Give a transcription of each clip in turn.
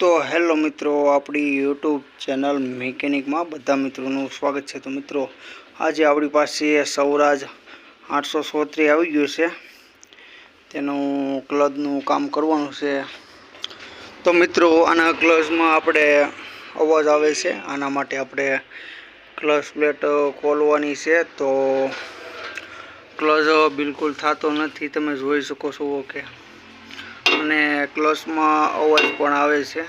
तो हेलो मित्रों, अपनी यूट्यूब चैनल मेकेनिक में बधा मित्रों स्वागत है। तो मित्रों आज अपनी पास सौराज 837 आई गयो है, तेनु क्लचनु काम करवानुं छे। तो मित्रों आना क्लच में आपणे अवाज आवे छे, आना माटे आपणे क्लच प्लेट खोलवानी छे। तो क्लच बिल्कुल थातो नथी, तमे जोई शको छो के अने क्लच में अवाज पण आवे छे।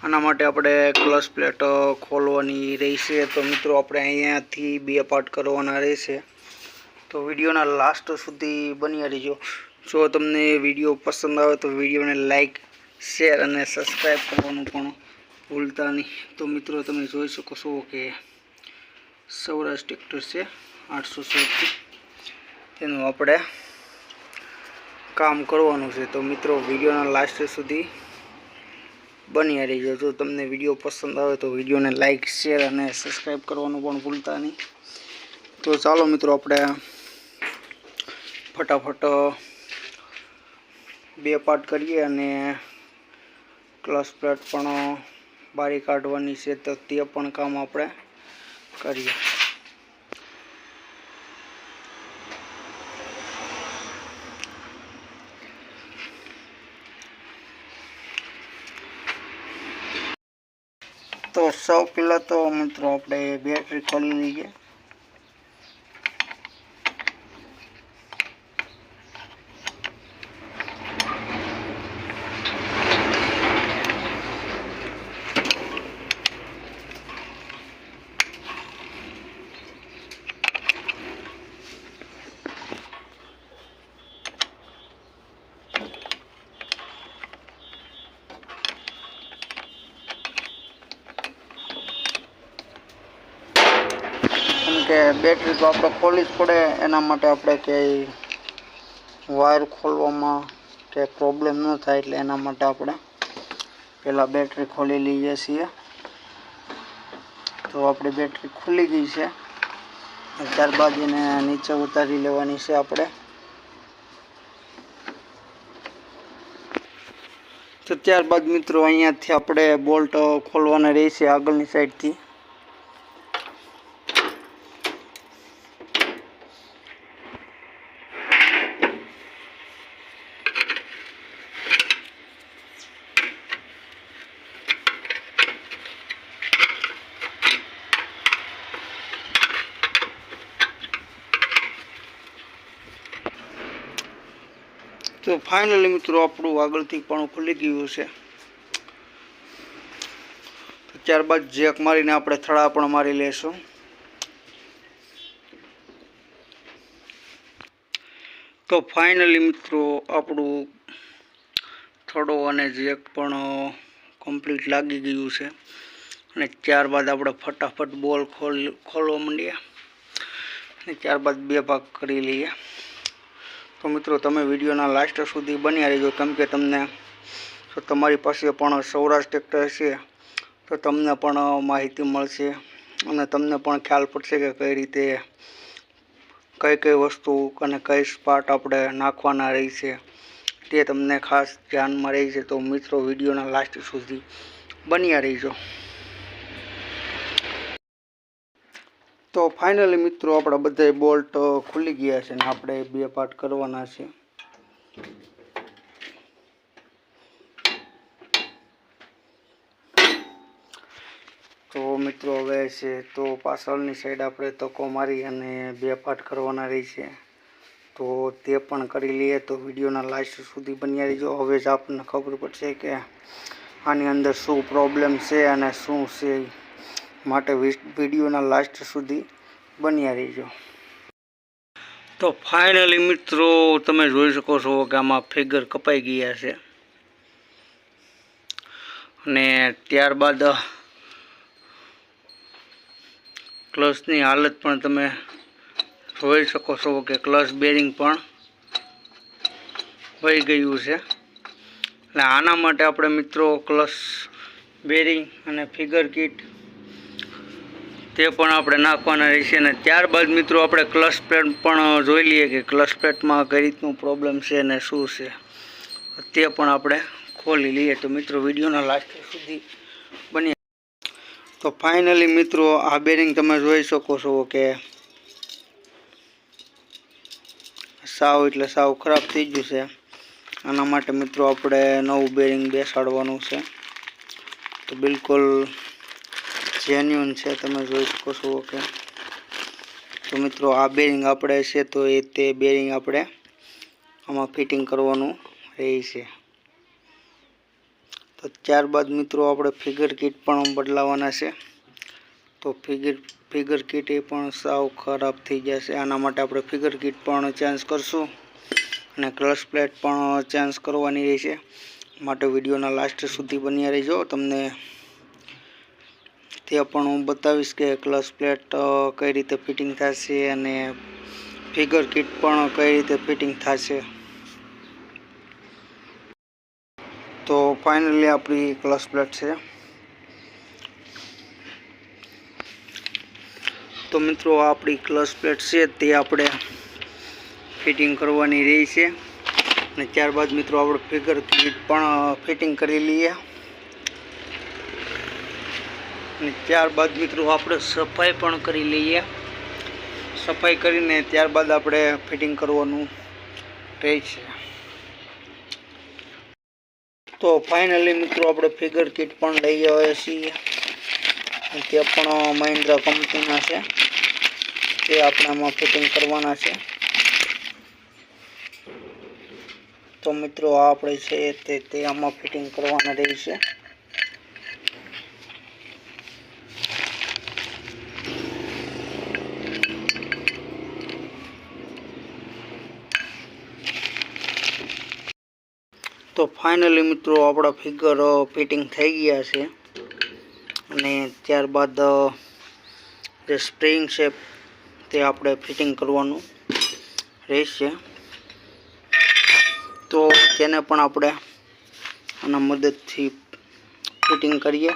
आना माटे आपणे क्लच प्लेट खोलवानी रहेशे। तो मित्रों आपणे अहींयाथी बे पार्ट करवाना रहेशे। तो विडियोना लास्ट सुधी बन्या रहीजो। जो तमने विडियो पसंद आवे तो विडियो ने लाइक शेर अने सब्सक्राइब करवानुं पण भूलता नहीं। तो मित्रों तमे जोई शको छो के सौराज ट्रेक्टर छे 837 तेनुं आपणे काम करवानुं छे। तो मित्रों विडियोना लास्ट सुधी बन्या रहीजो। जो तमने विडियो पसंद आवे तो विडियो ने लाइक शेर अने सब्सक्राइब करवानुं पण भूलता नहीं। तो चालो मित्रों आपणे फटाफट बे पार्ट करिए अने क्लच प्लेट पण बारी काढवानी छे, तो ते पण काम आपणे करिए। तो सौ पहला तो मित्रों आपणे बेटरी खोली लीजिए। के बेटरी तो आपणे खोली ज पड़े, एना माटे आपणे के वायर खोलवामां के प्रॉब्लम न थाय एटले एना माटे आपणे पहला बेटरी खोली लीए छीए। तो आपणी बेटरी खुली गई छे, त्यारबाद एने नीचे उतारी लेवानी छे आपणे। तो त्यारबाद मित्रों अहींयाथी आपणे बोल्ट खोलवाना रहेशे आगळनी साइड थी। तो फाइनली मित्रों आपणुं आगळथी पण खुली गयुं छे। तो त्यारबाद जेक मारीने आपणे थड़ा पण मारी लेशुं। तो फाइनली मित्रों आपणुं थड़ो अने जेक पण कम्प्लीट लागी गयुं छे। अने त्यारबाद आपणे फटाफट बोल खोलवा मांडीए अने त्यारबाद बे भाग करी लईए। तो मित्रों तमे विडियोना लास्ट सुधी बन्या रहीजो, केम के तमने जो तमारी पासे पण सौराज ट्रेक्टर छे तो तमने पण माहिती मळशे अने तमने पण ख्याल पड़शे के कई रीते कई कई वस्तु अने कई पार्ट आपणे नाखवाना रही छे, ते तमने खास ध्यान में रही छे। तो मित्रों विडियोना लास्ट सुधी बन्या रहीजो। तो फाइनली मित्रों आपणे बधाय बोल्ट खुली गया छे ने आपणे बे पार्ट करवाना छे। तो मित्रों हवे छे तो पाछळनी साइड आपणे तको मारी अने बे पार्ट करवाना रही छे, तो ते पण करी लीए। तो विडियोना लास्ट सुधी बन्या रहीजो। हवे ज आपने खबर पड़शे के आनी अंदर शुं प्रॉब्लम छे अने शुं छे, माटे विडियोना लास्ट सुधी बन्या रहीजो। तो फाइनली मित्रों तमे जोई शको छो के आमां फिगर कपाई गया छे अने त्यारबाद क्लचनी हालत पण तमे जोई शको छो के क्लच बेरिंग पण वही गयुं छे। એટલે આના માટે આપણે મિત્રો ક્લચ બેરિંગ અને ફિગર કિટ તે પણ આપણે નાખવાના રહેશે। અને ત્યારબાદ મિત્રો આપણે ક્લચ પ્લેટ પણ જોઈ લઈએ કે ક્લચ પ્લેટમાં કઈ રીતનું પ્રોબ્લેમ છે અને શું છે, તે પણ આપણે ખોલી લઈએ તો મિત્રો વિડીયોના લાસ્ટ સુધી બની. તો ફાઇનલી મિત્રો આ બેરિંગ તમે જોઈ શકો છો કે સાવ એટલે સાવ ખરાબ થઈ ગયું છે. આના માટે મિત્રો આપણે નવું બેરિંગ બેસાડવાનું છે. તો બિલકુલ જેન્યુઅન છે, તમે જોઈ શકો છો કે. તો મિત્રો આ બેરિંગ આપણે છે તો તે બેરિંગ આપણે આમાં ફિટિંગ કરવાનું રહે છે. તો ત્યારબાદ મિત્રો આપણે ફિગર કિટ પણ બદલાવાના છે. તો ફિગર કિટ એ પણ સાવ ખરાબ થઈ જશે. આના માટે આપણે ફિગર કિટ પણ ચેન્જ કરશું અને ક્લચ પ્લેટ પણ ચેન્જ કરવાની રહેશે. માટે વિડીયોના લાસ્ટ સુધી બન્યા રહેજો. તમને તે પણ હું બતાવીશ કે ક્લચ પ્લેટ કઈ રીતે ફિટિંગ થશે અને ફિગર કિટ પણ કઈ રીતે ફિટિંગ થશે. તો ફાઇનલી આપણી ક્લચ પ્લેટ છે. તો મિત્રો આપણી ક્લચ પ્લેટ છે તે આપણે ફિટિંગ કરવાની રહી છે. અને ત્યારબાદ મિત્રો આપણે ફિગર કિટ પણ ફિટિંગ કરી લઈએ. અને ત્યારબાદ મિત્રો આપણે સફાઈ પણ કરી લઈએ. સફાઈ કરીને ત્યારબાદ આપણે ફિટિંગ કરવાનું રહે છે. તો ફાઇનલી મિત્રો આપણે ફિગર કિટ પણ લઈ આવ્યા છીએ. તે પણ મહિન્દ્રા કંપનીના છે. તે આપણે આમાં ફિટિંગ કરવાના છે. તો મિત્રો આ આપણે છે તે આમાં ફિટિંગ કરવાના રહેશે. તો ફાઇનલી મિત્રો આપણા ફિગર ફિટિંગ થઈ ગયા છે. અને ત્યારબાદ જે સ્પ્રિંગ છે તે આપણે ફિટિંગ કરવાનું રહેશે. તો તેને પણ આપણે આના મદદથી ફિટિંગ કરીએ.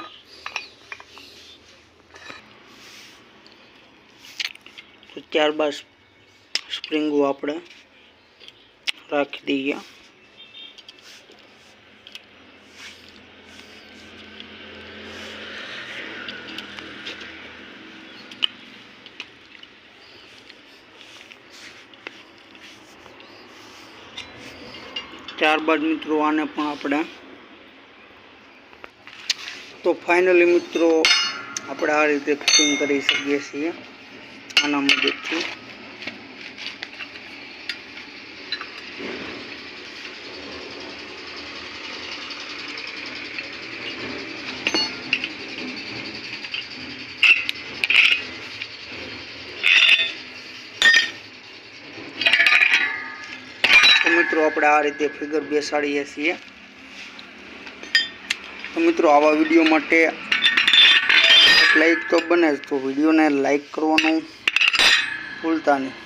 તો ત્યારબાદ સ્પ્રિંગો આપણે રાખી દઈએ. ત્યારબાદ મિત્રો આને પણ આપણે તો ફાઇનલી મિત્રો આપણે આ રીતે ફિટિંગ કરી શકીએ છીએ આના મદદથી. મિત્રો આપણે આ રીતે ફિગર બેસાડીએ છીએ. તો મિત્રો આવા વિડીયો માટે લાઈક તો બને જ, તો વિડીયોને લાઈક કરવાનું ભૂલતા નહીં.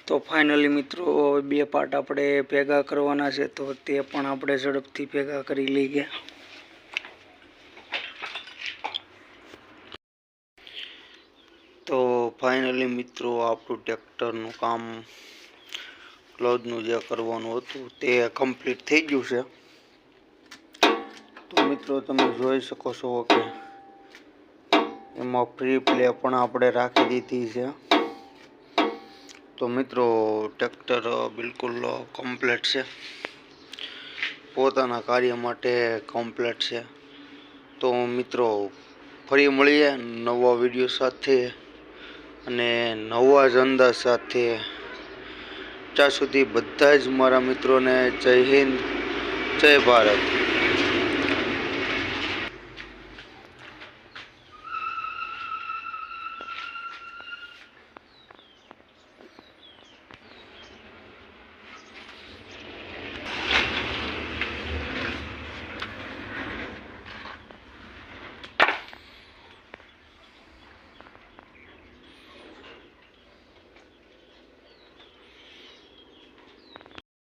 તો ફાઇનલી મિત્રો બે પાર્ટ આપણે ભેગા કરવાના છે. તો તે પણ આપણે ઝડપથી ભેગા કરી લઈએ. તો ફાઇનલી મિત્રો આપણું ટ્રેક્ટરનું કામ ક્લોઝનું જે કરવાનું હતું તે કમ્પ્લીટ થઈ ગયું છે. તો મિત્રો તમે જોઈ શકો છો કે એમાં ફ્રી પ્લે પણ આપણે રાખી દીધી છે. તો મિત્રો ટ્રેક્ટર બિલકુલ કમ્પ્લીટ છે, પોતાના કાર્ય માટે કમ્પ્લીટ છે. તો મિત્રો ફરી મળીએ નવા વિડીયો સાથે અને નવા જ અંદાજ સાથે. ત્યાં સુધી બધા જ મારા મિત્રોને જય હિન્દ, જય ભારત.